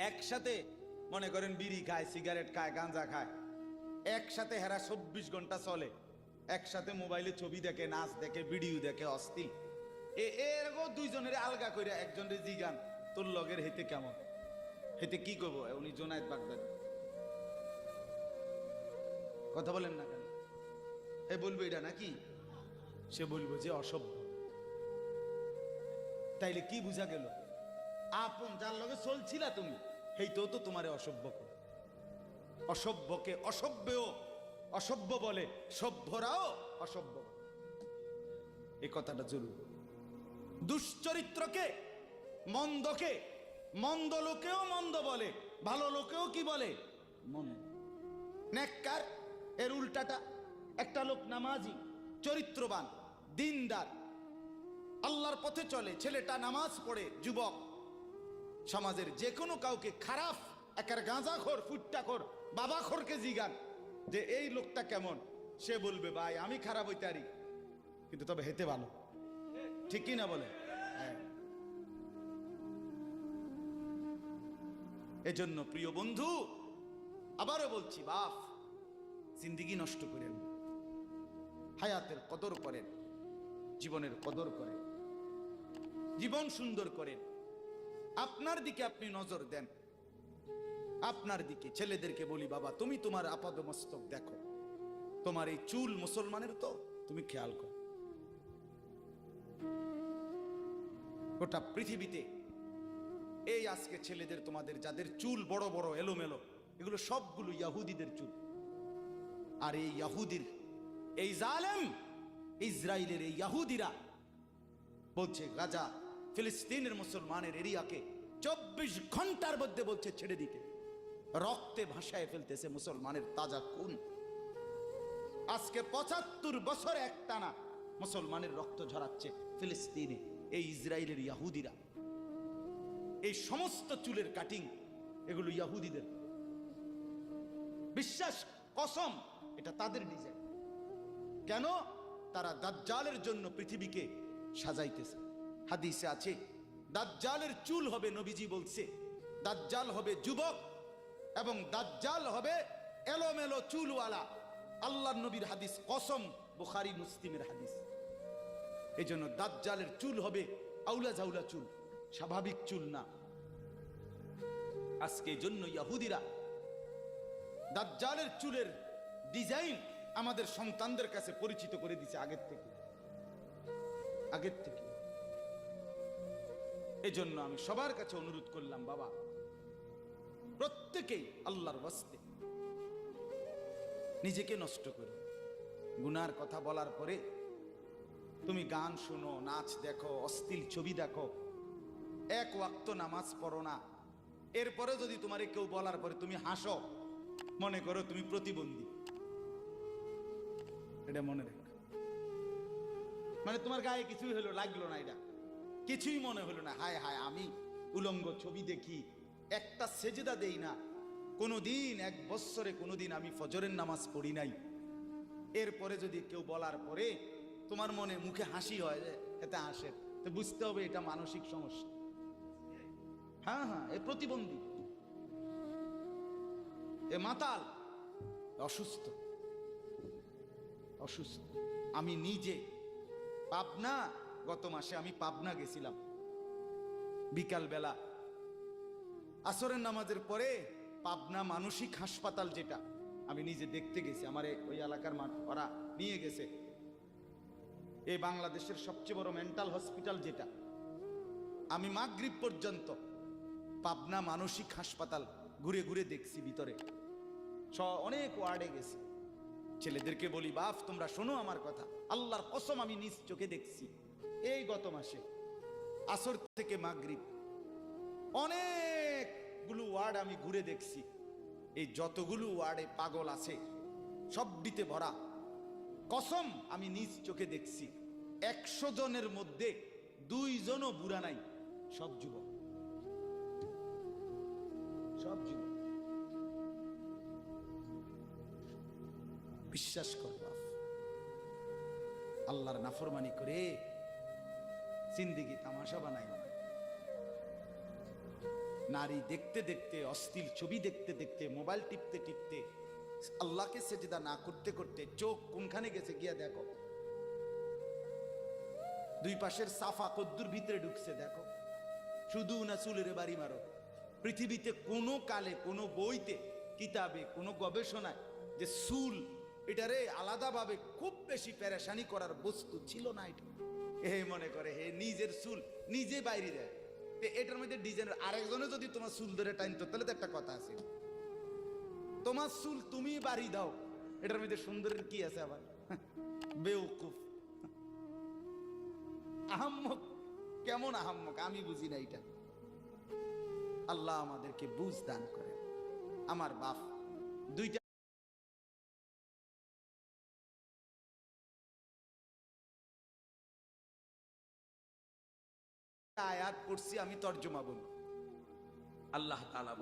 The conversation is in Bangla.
একসাথে মনে করেন বিড়ি খায়, সিগারেট খায়, গাঁজা খায়, একসাথে হেরা 24 ঘন্টা চলে, একসাথে মোবাইলে ছবি দেখে, নাচ দেখে, ভিডিও দেখে, অস্থির। এরকম দুইজনের আলগা করে একজনের জিগান তোর লগের হেতে কেমন, হেতে কি করবো? উনি জোনায়েদ বাগদাদি, কথা বলেন না কেন? এ বলবো এটা নাকি? সে বলবো যে অসভ্য। তাইলে কি বুঝা গেল? আপন যার লগে চলছিলা তুমি, হেইতেও তো তোমারে অসভ্য করে। অসভ্যকে অসভ্যও অসভ্য বলে, সভ্যরাও অসভ্য বলে। এই কথাটা জরুরি। দুশ্চরিত্রকে, মন্দকে মন্দ লোকেও মন্দ বলে, ভালো লোকেও কি বলে? মন্দ। নেককার এর উল্টাটা। একটা লোক নামাজি, চরিত্রবান, দিনদার, আল্লাহর পথে চলে, ছেলেটা নামাজ পড়ে, যুবক, সমাজের যে কোনো কাউকে খারাপ, একার গাঁজাখোর, ফুট্টাখোর, বাবাখোরকে জিগান যে এই লোকটা কেমন, সে বলবে ভাই আমি খারাপ হইতে পারি, কিন্তু তবে হেতে ভালো। ঠিক কি না বলে? হ্যাঁ। এজন্য প্রিয় বন্ধু, আবারও বলছি, বাপ জিন্দেগি নষ্ট করেন, হায়াতের কদর করেন, জীবনের কদর করেন, জীবন সুন্দর করেন। আপনার দিকে আপনি নজর দেন, আপনার দিকে। ছেলেদেরকে বলি, বাবা তুমি তোমার আপাদমস্তক দেখো, তোমার এই চুল মুসলমানের তো, তুমি খেয়াল করো। গোটা পৃথিবীতে এই আজকে ছেলেদের, তোমাদের যাদের চুল বড় বড় এলোমেলো, এগুলো সবগুলো ইয়াহুদিদের চুল। আর এই ইয়াহুদির, এই জালেম ইসরায়েলের এই ইয়াহুদিরা বলছে গাজা ফিলিস্তিনের মুসলমানের এরিয়াকে 24 ঘন্টার মধ্যে বলছে ছেড়ে দিতে। রক্তে ভাসায় ফেলতেছে মুসলমানের তাজা খুন। আজকে 75 বছর একটানা মুসলমানের রক্ত ঝরাচ্ছে ফিলিস্তিনে এই ইসরায়েলের ইয়াহুদিরা। এই সমস্ত চুলের কাটিং এগুলো ইয়াহুদিদের। বিশ্বাস, কসম, এটা তাদের ডিজাইন। কেন? তারা দাজ্জালের জন্য পৃথিবীকে সাজাইতেছে। হাদিসে আছে দাজ্জালের চুল হবে, নবীজি বলছে দাজ্জাল হবে যুবক এবং দাজ্জাল হবে এলোমেলো চুলওয়ালা। আল্লাহর নবীর হাদিস, কসম, বুখারী মুসলিমের হাদিস। এই জন্য দাজ্জালের চুল হবে আউলা জাউলা চুল, স্বাভাবিক চুল না। আজকে এই জন্য ইয়াহুদিরা দাজ্জালের চুলের ডিজাইন আমাদের সন্তানদের কাছে পরিচিত করে দিছে আগের থেকে। এজন্য আমি সবার কাছে অনুরোধ করলাম, বাবা প্রত্যেকেই আল্লাহর ওয়াস্তে নিজেকে নষ্ট করো। গুনার কথা বলার পরে তুমি গান শোনো, নাচ দেখো, অশ্লীল ছবি দেখো, এক ওয়াক্ত নামাজ পড়ো না, এরপরে যদি তোমারে কেউ বলার পরে তুমি হাসো, মনে করো তুমি প্রতিবন্ধী। এটা মনে রেখো। মানে তোমার গায়ে কিছুই হলো, লাগলো না, এটা কিছুই মনে হলো না, হায় হায় আমি উলঙ্গ ছবি দেখি, একটা সেজদা দেই না কোনোদিন, 1 বছরে কোনোদিন আমি ফজরের নামাজ পড়ি নাই, এরপরে যদি কেউ বলার পরে তোমার মনে মুখে হাসি হয়, এতে হাসে, তো বুঝতে হবে এটা মানসিক সমস্যা। হ্যাঁ হ্যাঁ, এ প্রতিবন্ধী, এ মাতাল, অসুস্থ। আমি নিজে পাবনা, গত মাসে আমি পাবনা গেছিলাম, বিকাল বেলা আসরের নামাজের পরে পাবনা মানসিক হাসপাতাল, যেটা আমি নিজে দেখতে গেছি, আমার ওই এলাকার ওরা নিয়ে গেছে, এই বাংলাদেশের সবচেয়ে বড় মেন্টাল হসপিটাল যেটা। আমি মাগরিব পর্যন্ত পাবনা মানসিক হাসপাতাল ঘুরে ঘুরে দেখছি, ভিতরে অনেক ওয়ার্ডে গেছি। ছেলেদেরকে বলি, বাপ তোমরা শোনো আমার কথা, আল্লাহর কসম আমি নিজ চোখে দেখছি, এই গত মাসে আসর থেকে মাগরিব অনেকগুলো ওয়ার্ড আমি ঘুরে দেখছি। এই যতগুলো ওয়ার্ডে পাগল আছে সবটিতে ভরা। কসম আমি নিজ চোখে দেখছি, 100 জনের মধ্যে 2 জনও বুড়া নাই, সব যুবক, সব যুবক। বিশ্বাস কর বাপ, আল্লাহর নাফরমানি করে জিন্দেগি তামাশা বানাই না। নারী দেখতে দেখতে, অশ্লীল ছবি দেখতে দেখতে, মোবাইল টিপতে টিপতে, আল্লাহকে সেজদা না করতে করতে চোখ কোনখানে গেছে গিয়া দেখো। দুই পাশের সাফা কদ্দুর ভিতরে ঢুকছে দেখো। শুধু না চুলের বাড়ি মারো। পৃথিবীতে কোনো কালে, কোনো বইতে, কিতাবে, কোনো গবেষণায় যে চুল এটারে আলাদাভাবে খুব বেশি পেরেশানি করার বস্তু ছিল না। এটা হে মনে করে হে নিজের চুল নিজে বাইরে দেয়। এটার মধ্যে ডিজাইনের আরেকজনে যদি তোমার চুল ধরে টাইনতো তাহলে তো একটা কথা আছে, তোমার চুল তুমি বাড়ি দাও, এটার মধ্যে সুন্দরের কি আছে আবার? বেউকুফ, আহাম্মক। কেমন আহাম্মক আমি বুঝি না এটা। আল্লাহ আমাদেরকে বুঝ দান করে। আমার বাপ দুইটা আয়াত পড়ছি, আমি তর্জমা বলি। আল্লাহ তাআলা